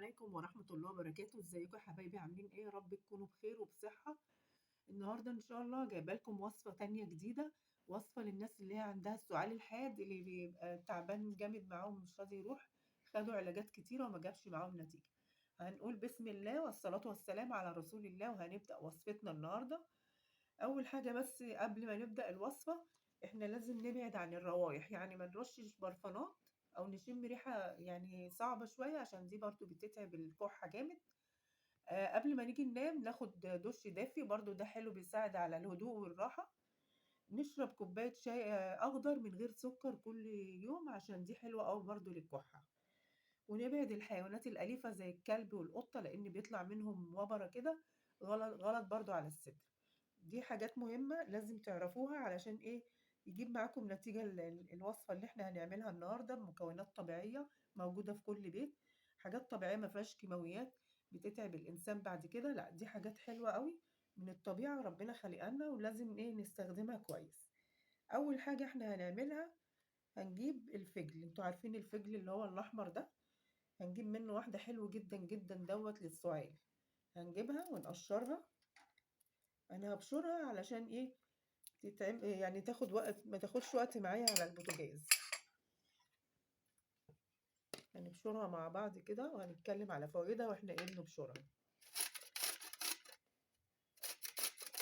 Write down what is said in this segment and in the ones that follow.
عليكم ورحمة الله وبركاته. ازيكم يا حبايبي؟ عاملين ايه؟ يا رب تكونوا بخير وبصحة. النهاردة ان شاء الله جايبه لكم وصفة تانية جديدة، وصفة للناس اللي هي عندها السعال الحاد، اللي بيبقى تعبان جامد معاهم مش راضي يروح، خدوا علاجات كتيرة وما جابش معاهم نتيجة. هنقول بسم الله والصلاة والسلام على رسول الله، وهنبدأ وصفتنا النهاردة. اول حاجة بس قبل ما نبدأ الوصفة، احنا لازم نبعد عن الروايح، يعني ما نرشش برفانات او نشم ريحة يعني صعبة شوية، عشان دي برضو بتتعب الكحة جامد. قبل ما نيجي ننام ناخد دش دافي، برضو ده حلو بيساعد على الهدوء والراحة. نشرب كوباية شاي اخضر من غير سكر كل يوم، عشان دي حلوة قوي برضو للكحة. ونبعد الحيوانات الأليفة زي الكلب والقطة، لأن بيطلع منهم وبرة كده، غلط غلط برضو على الصدر. دي حاجات مهمة لازم تعرفوها، علشان ايه؟ يجيب معاكم نتيجة الوصفة اللي احنا هنعملها النهاردة بمكونات طبيعية موجودة في كل بيت. حاجات طبيعية ما فيهاش كيماويات بتتعب الإنسان بعد كده، لا دي حاجات حلوة قوي من الطبيعة، ربنا خلقها لنا ولازم ايه نستخدمها كويس. أول حاجة احنا هنعملها، هنجيب الفجل. انتوا عارفين الفجل اللي هو الأحمر ده؟ هنجيب منه واحدة حلو جدا جدا دوت للسعال. هنجيبها ونقشرها. انا هبشرها علشان ايه؟ يعني تاخد وقت، ما تاخدش وقت معايا على البوتاجاز. هنبشرها مع بعض كده، وهنتكلم على فوائدها واحنا ايه بنبشرها.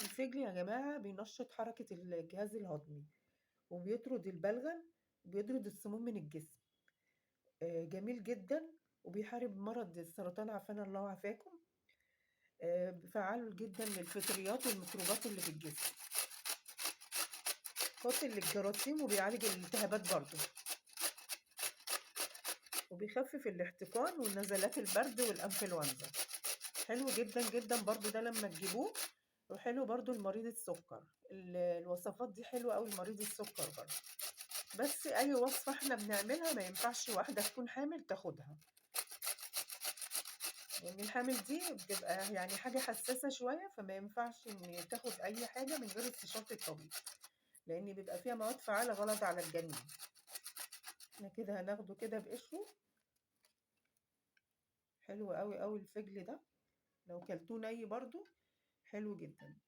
الفجل يا جماعة بينشط حركة الجهاز الهضمي، وبيطرد البلغم، وبيطرد السموم من الجسم. جميل جدا، وبيحارب مرض السرطان، عافانا الله وعافاكم. فعال جدا للفطريات والميكروبات اللي في الجسم. قاتل للجراثيم، وبيعالج الالتهابات برضو، وبيخفف الاحتقان والنزلات البرد والانفلونزا. حلو جدا جدا برضو ده لما تجيبوه. وحلو برضو لمريض السكر، الوصفات دي حلوة قوي لمريض السكر برضو. بس اي وصفة احنا بنعملها ما ينفعش واحدة تكون حامل تاخدها، لان الحامل دي بتبقى يعني حاجة حساسة شوية، فما ينفعش ان تاخد اي حاجة من غير استشارة الطبيب، لان بيبقى فيها مواد فعالة غلط على الجنين. احنا كده هناخده كده بقشره. حلو قوي قوي الفجل ده، لو كلتوه ني برضو حلو جدا.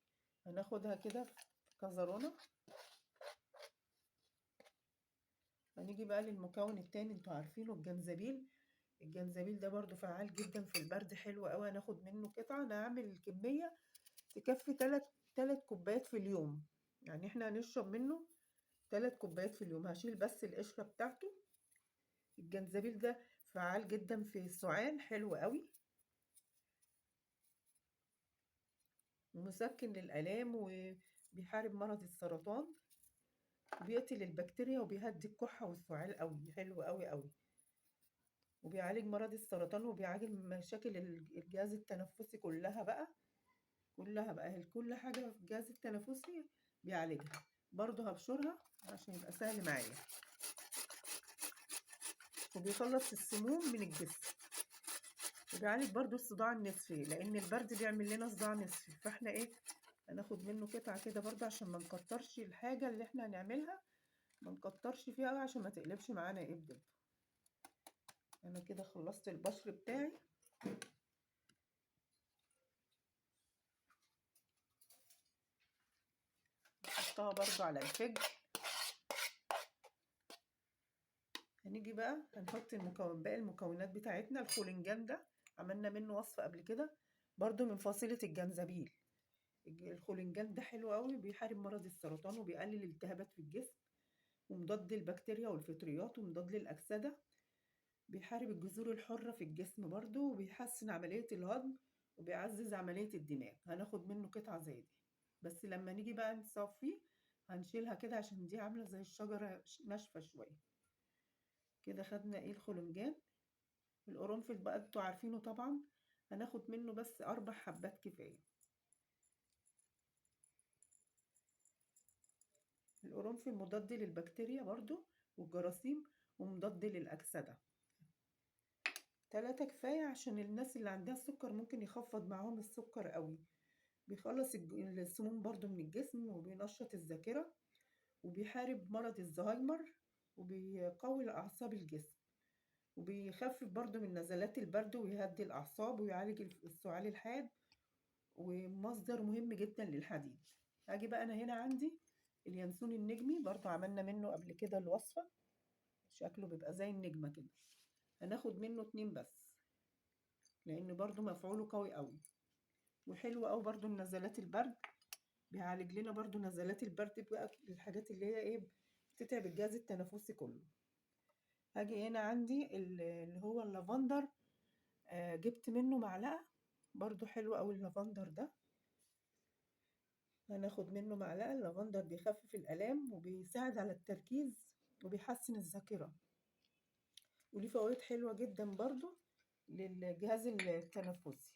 هناخدها كده في كزرونة. هنيجي بقى للمكون التاني، انتوا عارفينه الجنزبيل. الجنزبيل ده برضو فعال جدا في البرد، حلو قوي. هناخد منه قطعة، انا هعمل الكمية تكفي تلات كوبايات في اليوم، يعني احنا هنشرب منه 3 كوبايات في اليوم. هشيل بس القشرة بتاعته. الجنزبيل ده فعال جدا في السعال، حلو قوي، ومسكن للآلام، وبيحارب مرض السرطان، وبيقتل البكتيريا، وبيهدي الكحة والسعال قوي، حلو قوي قوي. وبيعالج مرض السرطان، وبيعالج مشاكل الجهاز التنفسي كلها بقى. كلها بقى كل حاجة في الجهاز التنفسي بيعالجها. برضه هبشرها عشان يبقى سهل معايا. وبيخلص السموم من الجسم، وبيعالج برضه الصداع النصفي، لأن البرد بيعمل لنا صداع نصفي. فاحنا ايه؟ هناخد منه قطعة كده برضه عشان ما نكترش الحاجة اللي احنا هنعملها، ما نكترش فيها قوي عشان ما تقلبش معانا ابدب. انا كده خلصت البشر بتاعي. نحطها برضو على الفجل. هنيجي بقى هنحط باقي المكونات بتاعتنا. الخولنجان ده عملنا منه وصفة قبل كده، برضو من فاصلة الجنزبيل. الخولنجان ده حلو قوي، بيحارب مرض السرطان، وبيقلل الالتهابات في الجسم، ومضاد للبكتيريا والفطريات، ومضاد للأكسدة. بيحارب الجذور الحرة في الجسم برضو، وبيحسن عملية الهضم، وبيعزز عملية الدماغ. هناخد منه قطعة زي دي، بس لما نيجي بقى نصفيه هنشيلها كده، عشان دي عاملة زي الشجرة ناشفة شوية. كده خدنا ايه؟ الخلنجان. القرنفل بقى انتوا عارفينه طبعا، هناخد منه بس 4 حبات كفاية. القرنفل مضاد للبكتيريا برضو والجراثيم، ومضاد للأكسدة. 3 كفاية، عشان الناس اللي عندها السكر ممكن يخفض معاهم السكر قوي. بيخلص السموم برضو من الجسم، وبينشط الذاكرة، وبيحارب مرض الزهايمر، وبيقوي أعصاب الجسم. وبيخفف برضو من نزلات البرد ويهدي الأعصاب ويعالج السعال الحاد، ومصدر مهم جدا للحديد. هاجي بقى أنا هنا عندي اليانسون النجمي، برضو عملنا منه قبل كده الوصفة، شكله بيبقى زي النجمة كده. هناخد منه 2 بس، لأن برضو مفعوله قوي قوي وحلو قوي برضو لنزلات البرد. بيعالج لنا برضو نزلات البرد بقى، الحاجات اللي هي ايه بتتعب الجهاز التنفسي كله. هاجي هنا عندي اللي هو اللافندر، جبت منه معلقة، برضو حلو قوي اللافندر ده. هناخد منه معلقة. اللافندر بيخفف الآلام وبيساعد على التركيز وبيحسن الذاكرة، وليه فوائد حلوة جدا برضو للجهاز التنفسي.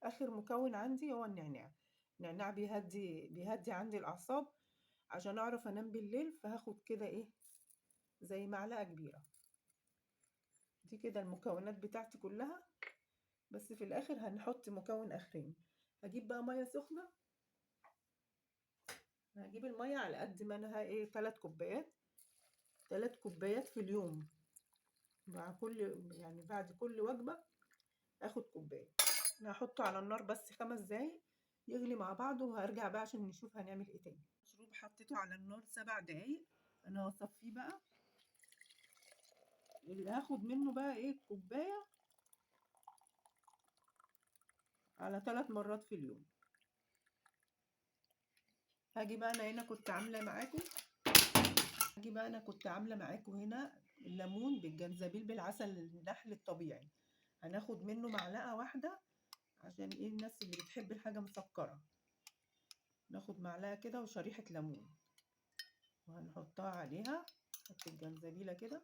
آخر مكون عندي هو النعناع. النعناع بيهدي عندي الأعصاب عشان أعرف أنام بالليل، فهاخد كده إيه زي معلقة كبيرة. دي كده المكونات بتاعتي كلها، بس في الآخر هنحط مكون آخرين. هجيب بقى مية سخنة، هجيب المية على قد ما أنا إيه 3 كوبايات، 3 كوبايات في اليوم، مع كل يعني بعد كل وجبة آخد كوباية. أنا هحطه على النار بس 5 دقايق يغلي مع بعضه، وهرجع بقى عشان نشوف هنعمل إيه تاني. مشروب حطيته على النار 7 دقايق، أنا هصفيه بقى. اللي هاخد منه بقى إيه كوباية على 3 مرات في اليوم. هاجي بقى أنا هنا كنت عاملة معاكم هنا الليمون بالجنزبيل بالعسل النحل الطبيعي. هناخد منه معلقة واحدة عشان ايه الناس اللي بتحب الحاجة مسكرة. ناخد معلقة كده وشريحة ليمون وهنحطها عليها. نحط الجنزبيلة كده،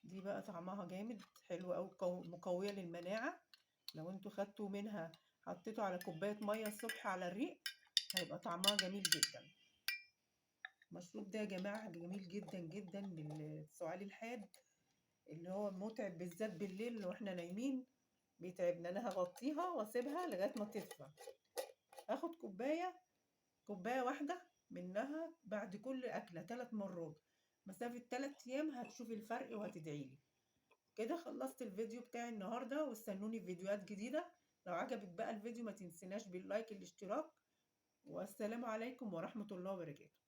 دي بقى طعمها جامد حلو أوي، مقوية للمناعة. لو انتوا خدتوا منها حطيتوا على كوباية مية الصبح على الريق، هيبقى طعمها جميل جدا. المشروب ده يا جماعة جميل جدا جدا للسعال الحاد اللي هو متعب بالذات بالليل واحنا نايمين، بيتعبنا. انا هغطيها واسيبها لغايه ما تدفى. اخد كوبايه واحده منها بعد كل اكله 3 مرات، مسافه 3 ايام هتشوفي الفرق وهتدعيلي. كده خلصت الفيديو بتاعي النهارده، واستنوني في فيديوهات جديده. لو عجبك بقى الفيديو ما تنسيناش باللايك الاشتراك، والسلام عليكم ورحمه الله وبركاته.